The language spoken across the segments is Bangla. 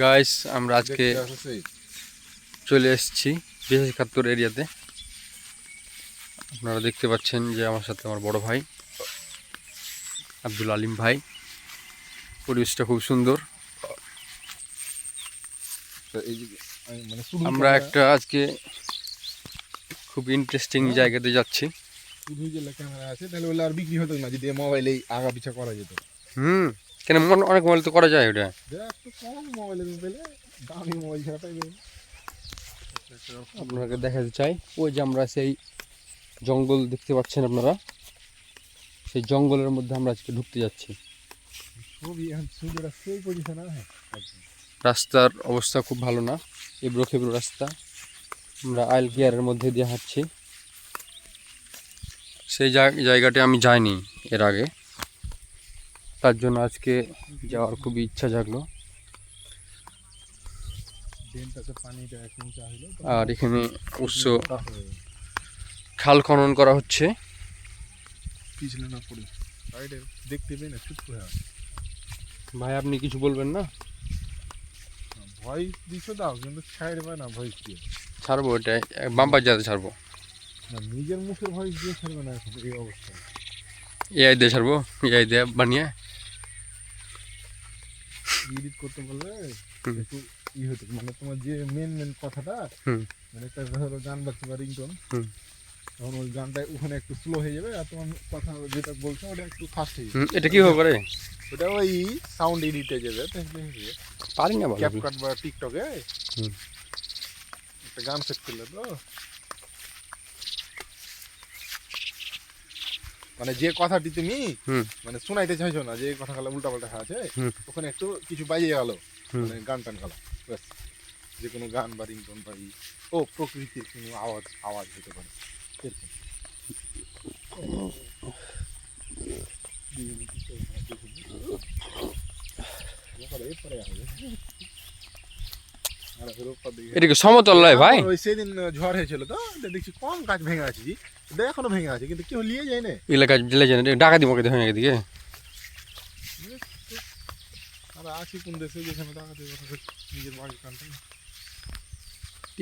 গাইস আমরা আজকে চলে এসেছি ২৭৭ এরিয়াতে। আপনারা দেখতে পাচ্ছেন যে আমার সাথে আমার বড় ভাই আব্দুল আলিম ভাই। পরিবেশটা খুব সুন্দর। আমরা একটা আজকে খুব ইন্টারেস্টিং জায়গাতে যাচ্ছি। ক্যামেরা আছে তাহলে ওগুলো আর বিক্রি হতো না যদি মোবাইলে আগা পিছা করা যেত। কেন অনেক মোবাইল তো করা যায় ওটা। একটু কম মোবাইলের পেলে দামি মোবাইল ছাড়া পাইবে। আপনাকে দেখাতে চাই ওই যে আমরা সেই জঙ্গল দেখতে পাচ্ছেন আপনারা, সেই জঙ্গলের মধ্যে আমরা আজকে ঢুকতে যাচ্ছি। রাস্তার অবস্থা খুব ভালো না, এবড়ো খেবড়ো রাস্তা। আমরা আইল গিয়ারের মধ্যে দিয়ে হাঁটছি। সেই জায়গাটি আমি যাইনি এর আগে, তার জন্য আজকে যাওয়ার খুবই ইচ্ছা জাগলো। আর এখানে উৎস খাল খনন করা হচ্ছে। ভাই আপনি কিছু বলবেন না? ভয়েস দিছো দাও, কিন্তু ছাড়বে না ভয়েস দিয়ে। ছাড়বো, এটা বাম্পার যাতে ছাড়বো, নিজের মুখের ভয়েস দিয়ে ছাড়বে না এখন এই অবস্থায়। এআই দিয়ে ছাড়বো, এআই দিয়ে বানিয়ে এডিট করতে বললে একটু ই হতো, মানে তোমার যে মেন কথাটা, মানে একটা ধরো গান বাজছে বা রিংটোন, তখন ওই গানটা ওখানে একটু স্লো হয়ে যাবে, আর তোমার কথা যেটা বলছো ওটা একটু ফাস্ট হয়ে যাবে। এটা কিভাবে করে? ওটা ওই সাউন্ড এডিটে যাবে, পারি না ক্যাপকাট বা টিকটকে একটা গান সেট করলে তো, মানে যে কথাটি তুমি মানে শোনাইতে চাইছো না, যে কথাগুলো উল্টা পাল্টা আছে ওখানে একটু কিছু বাজিয়ে গেল, মানে গান টান গেল, যে কোনো গান বা রিংটোন বা ও প্রকৃতির কোনো আওয়াজ হতে পারে। এদিকে সমতল নয় ভাই। ওই সেদিন ঝড় হয়েছিল তো, দেখছি কম গাছ ভেঙে আছে, এখনো ভেঙে আছে, কিন্তু কেউ নিয়ে যায় না। এলাকা জেলে যায় না, ডাকা দিব ভেঙে এদিকে। আর আছি কোন দেশে যেখানে ডাকাতি নিজের বাড়ির কানটা।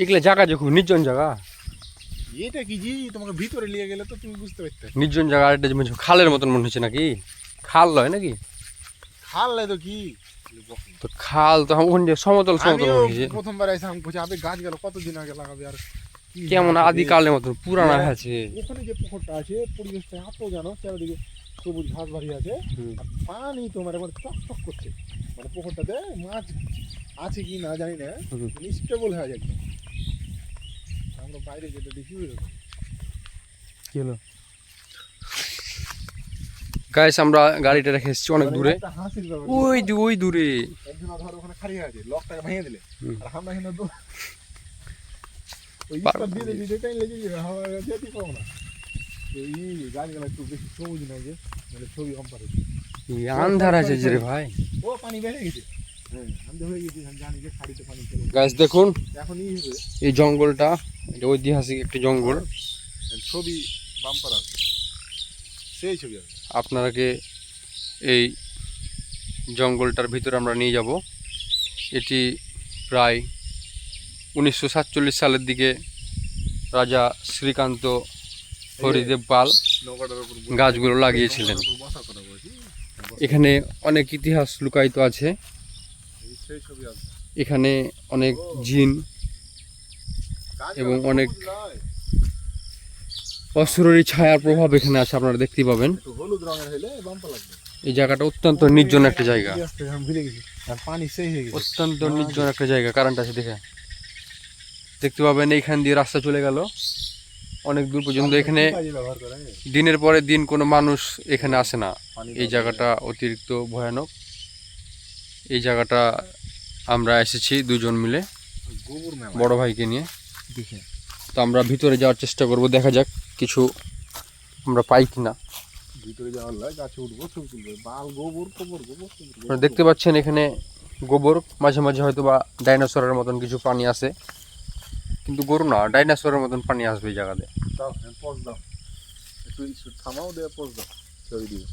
এগুলো জায়গা যে খুব নির্জন জায়গা। এটা কি জি তোমাকে ভিতরে নিয়ে গেলে তো তুমি বুঝতে পারতে। নির্জন জায়গা, এটা খালের মতন মনে হচ্ছে নাকি? খাল নয় নাকি? খাল নাই তো কি? তো খাল তো ওখানে সমতল সমতল মনে হচ্ছে। প্রথমবার এসে আমি বলছি, আবে গাছ গেল কতদিন আগে লাগাবে, আর কেমন আদি কালের মতন পুরানা আছে। ওখানে যে পুকুরটা আছে পরিবেশটা এত জানো, চারিদিকে সবুজ ঘাস বাড়ি আছে, পানি তোমার একবার চকচক করছে, মানে পুকুরটাতে মাছ আছে কি না জানি না, স্টেবল হয়ে যায়। আমরা বাইরে যেতে দেখি কি হলো গাইস, আমরা গাড়িটা রেখে এসেছি অনেক দূরে, ওই দূরে। একজন ধর ওখানে খাড়িয়ে আছে, লকটাকে ভেঙে দিলে, আর আমরা এখানে ওই দিয়ে দিলে টাইম লেগে যাবে, হাওয়া যেতে পাবো না। এই গাছগুলো একটু বেশি সবুজ না, যে মানে ছবি কম পারে, আন্ধার আছে যে রে ভাই। ও পানি বেড়ে গেছে, আমি হয়ে গেছি, আমি জানি যে খাড়িতে পানি চলে। গাছ দেখুন, এখন এই জঙ্গলটা, এটা ঐতিহাসিক একটি জঙ্গল। ছবি বাম্পার আছে, সেই ছবি আছে। আপনাকে এই জঙ্গলটার ভিতরে আমরা নিয়ে যাব। এটি প্রায় 1947 সালের দিকে রাজা শ্রীকান্ত হরিদেব পাল গাছগুলো লাগিয়েছিলেন। এখানে অনেক ইতিহাস লুকায়িত আছে। এখানে অনেক জিন এবং অনেক অসুরের ছায়ার প্রভাব এখানে আছে, আপনারা দেখতে পাবেন। এই জায়গাটা অত্যন্ত নির্জন একটা জায়গা, অত্যন্ত নির্জন একটা জায়গা। কারণটা আছে দেখতে পাবেন, এইখান দিয়ে রাস্তা চলে গেল অনেক দূর পর্যন্ত। এখানে দিনের পরে দিন কোনো মানুষ এখানে আসে না। এই জায়গাটা অতিরিক্ত ভয়ানক। এই জায়গাটা আমরা এসেছি দুজন মিলে, বড় ভাইকে নিয়ে। তো আমরা ভিতরে যাওয়ার চেষ্টা করব, দেখা যাক কিছু আমরা পাই কিনা। দেখতে পাচ্ছেন এখানে গোবর, মাঝে মাঝে হয়তো বা ডাইনোসরের মতন কিছু পানি আসে, কিন্তু গরু না, ডাইনোসরের মতন পানি আসবে এই জায়গাতে। থামাও, দিয়ে পোজ দাও, ছবি দিও।